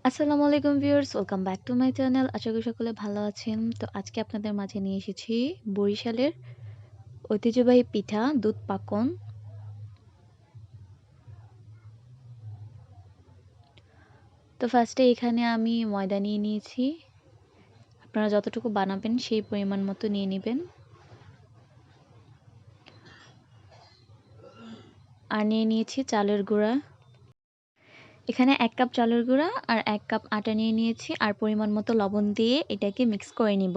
আসসালামু আলাইকুম viewers, welcome back to my channel. আশা করি সকলে ভালো আছেন। তো আজকে আপনাদের মাঝে নিয়ে এসেছি বরিশালের ঐতিহ্যবাহী পিঠা দুধ পাকন। তো ফার্স্টে এখানে আমি ময়দা নিয়ে নিয়েছি। আপনারা যতটুকু বানাবেন সেই পরিমাণ মতো নিয়ে নেবেন। আর নিয়ে নিয়েছি চালের গুঁড়া। এখানে 1 কাপ চালের গুঁড়া আর 1 কাপ আটা নিয়ে নিয়েছি, আর পরিমাণ মতো লবণ দিয়ে এটাকে মিক্স করে নিব।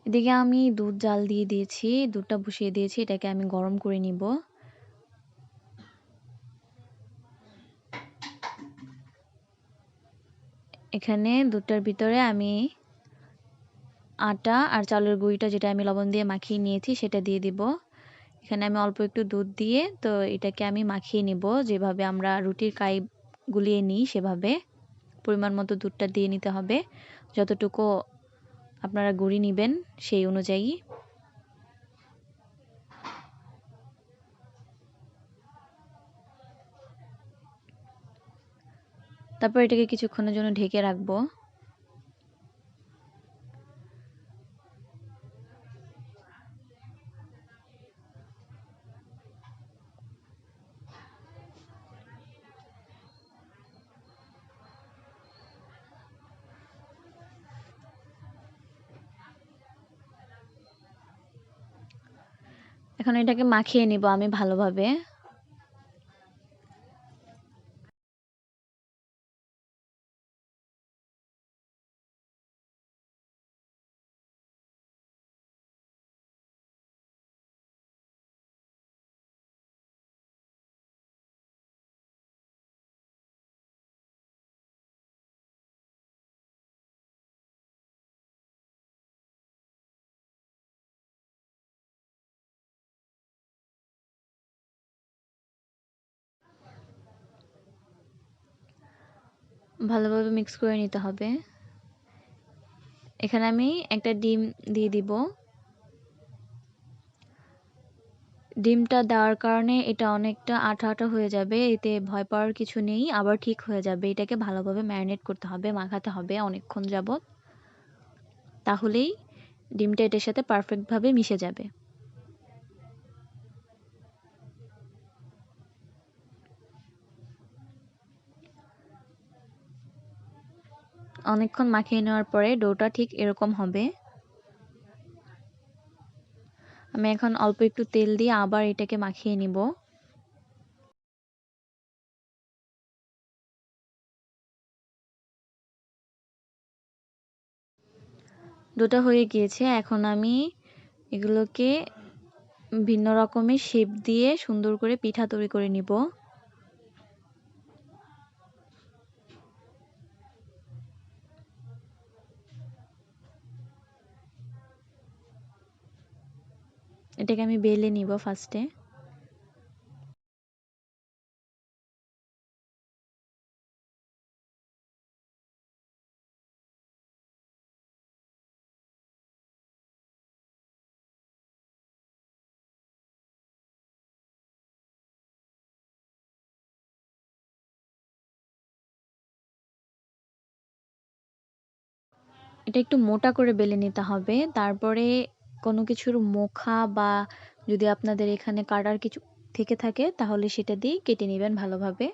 এদিকে আমি দুধ জাল দিয়ে দিয়েছি, দুধটা বসিয়ে দিয়েছি, এটাকে আমি গরম করে নিব। এখানে দুধটার ভিতরে আমি আটা আর চালের গুঁড়িটা, যেটা আমি লবণ দিয়ে মাখিয়ে নিয়েছি, সেটা দিয়ে দিব। এখানে আমি অল্প একটু দুধ দিয়ে তো এটাকে আমি মাখিয়ে নিব, যেভাবে আমরা রুটির কাই গুলিয়ে নিই সেভাবে পরিমাণ মতো দুধটা দিয়ে নিতে হবে। যতটুকু আপনারা গুঁড়ি নেবেন সেই অনুযায়ী। তারপর এটাকে কিছুক্ষণের জন্য ঢেকে রাখবো। এখন এটাকে মাখিয়ে নিব আমি ভালোভাবে। ভালোভাবে মিক্স করে নিতে হবে। এখানে আমি একটা ডিম দিয়ে দিব। ডিমটা দেওয়ার কারণে এটা অনেকটা আঠা আঠা হয়ে যাবে, এতে ভয় পাওয়ার কিছু নেই, আবার ঠিক হয়ে যাবে। এটাকে ভালোভাবে ম্যারিনেট করতে হবে, মাখাতে হবে অনেকক্ষণ যাবত, তাহলেই ডিমটা এটার সাথে পারফেক্টভাবে মিশে যাবে। অনেকক্ষণ মাখিয়ে নেওয়ার পরে ডোটা ঠিক এরকম হবে। আমি এখন অল্প একটু তেল দিয়ে আবার এটাকে মাখিয়ে নিব। ডোটা হয়ে গিয়েছে, এখন আমি এগুলোকে ভিন্ন রকমের শেপ দিয়ে সুন্দর করে পিঠা তৈরি করে নিব। এটাকে আমি বেলে নিব ফার্স্টে। এটা একটু মোটা করে বেলে নিতে হবে। তারপরে কোনো কিছুর মুখা বা যদি আপনাদের এখানে কাটার কিছু থেকে থাকে তাহলে সেটা দিয়ে কেটে নেবেন ভালোভাবে।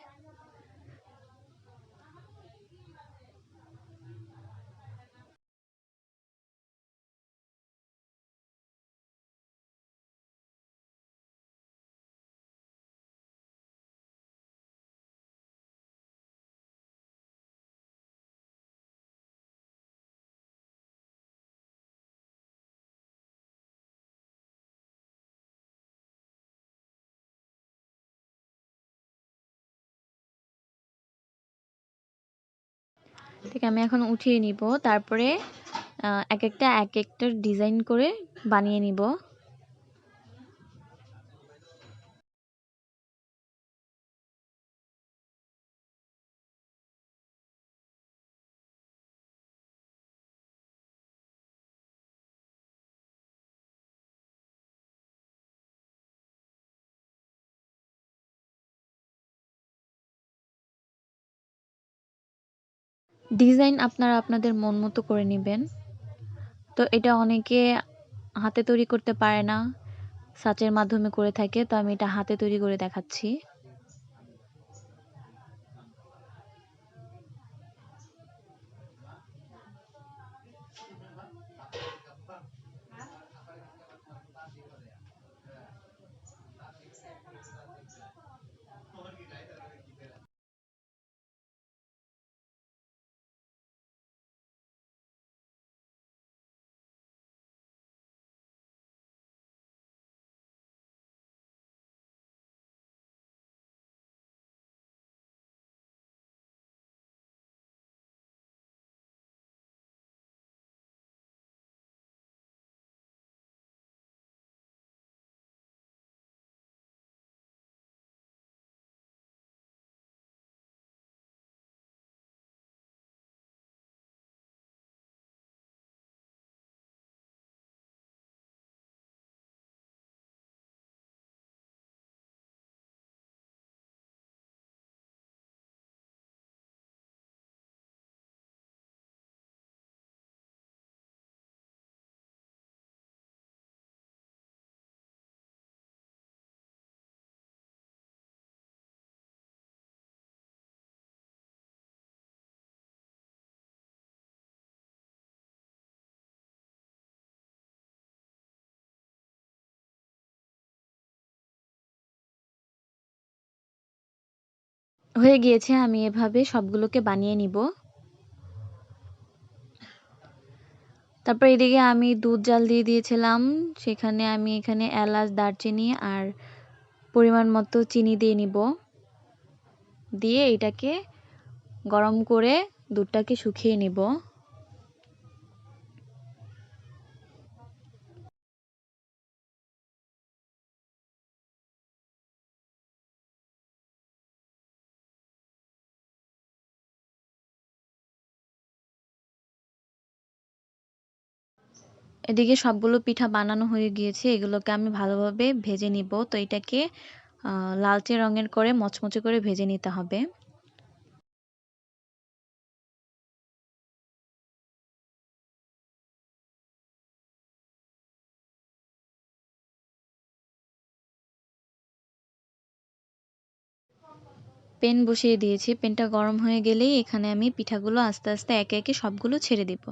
ঠিক আমি এখন উঠিয়ে নিব। তারপরে এক একটা ডিজাইন করে বানিয়ে নিব। ডিজাইন আপনারা আপনাদের মন মতো করে নেবেন। তো এটা অনেকে হাতে তৈরি করতে পারে না, ছাঁচের মাধ্যমে করে থাকে, তো আমি এটা হাতে তৈরি করে দেখাচ্ছি। হয়ে গিয়েছে, আমি এভাবে সবগুলোকে বানিয়ে নিব। তারপর এদিকে আমি দুধ জাল দিয়ে দিয়েছিলাম, সেখানে আমি এখানে এলাচ, দারচিনি আর পরিমাণ মতো চিনি দিয়ে নিব। দিয়ে এটাকে গরম করে দুধটাকে শুকিয়ে নিব। এদিকে সবগুলো পিঠা বানানো হয়ে গিয়েছে, এগুলোকে আমি ভালোভাবে ভেজে নিব। তো এটাকে লালচে রঙের করে মচমচে করে ভেজে নিতে হবে। পেন বসিয়ে দিয়েছি, পেনটা গরম হয়ে গেলেই এখানে আমি পিঠাগুলো আস্তে আস্তে একে একে সবগুলো ছেড়ে দিব।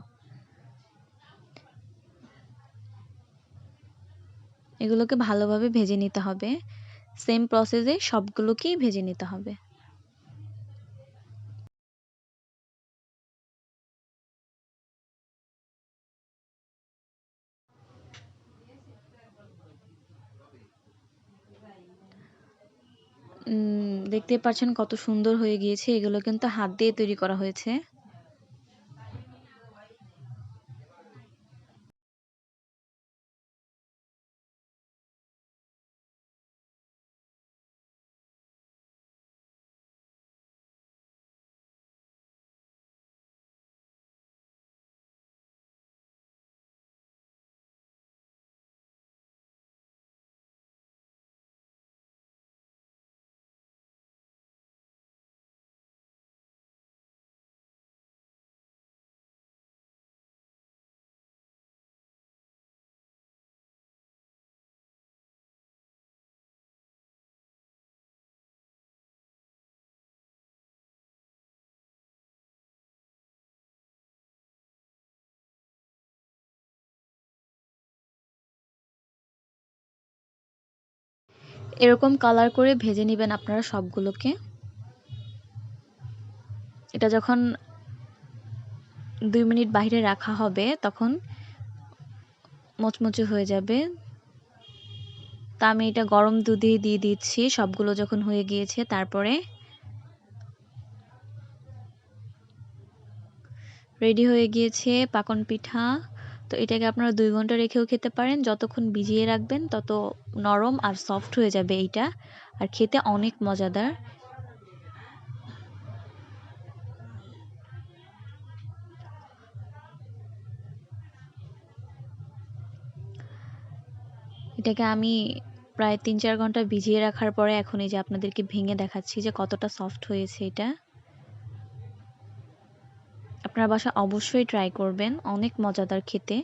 এগুলোকে ভালোভাবে ভেজে নিতে হবে, সেম প্রসেসে সবগুলোকেই ভেজে নিতে হবে। দেখতে পাচ্ছেন কত সুন্দর হয়ে গিয়েছে, এগুলো কিন্তু হাত দিয়ে তৈরি করা হয়েছে। এরকম কালার করে ভেজে নেবেন আপনারা সবগুলোকে। এটা যখন 2 মিনিট বাইরে রাখা হবে তখন মচমচে হয়ে যাবে। তা আমি এটা গরম দুধে দিয়ে দিচ্ছি সবগুলো যখন হয়ে গিয়েছে। তারপরে রেডি হয়ে গিয়েছে পাকন পিঠা। তো এটাকে আপনারা 2 ঘন্টা রেখেও খেতে পারেন, যতক্ষণ ভিজিয়ে রাখবেন তত নরম আর সফট হয়ে যাবে এইটা, আর খেতে অনেক মজাদার। এটাকে আমি প্রায় 3-4 ঘন্টা ভিজিয়ে রাখার পরে এখন এই যে আপনাদেরকে ভেঙে দেখাচ্ছি যে কতটা সফট হয়েছে এটা। আপনার বাসায় অবশ্যই ট্রাই করবেন, অনেক মজাদার খেতে।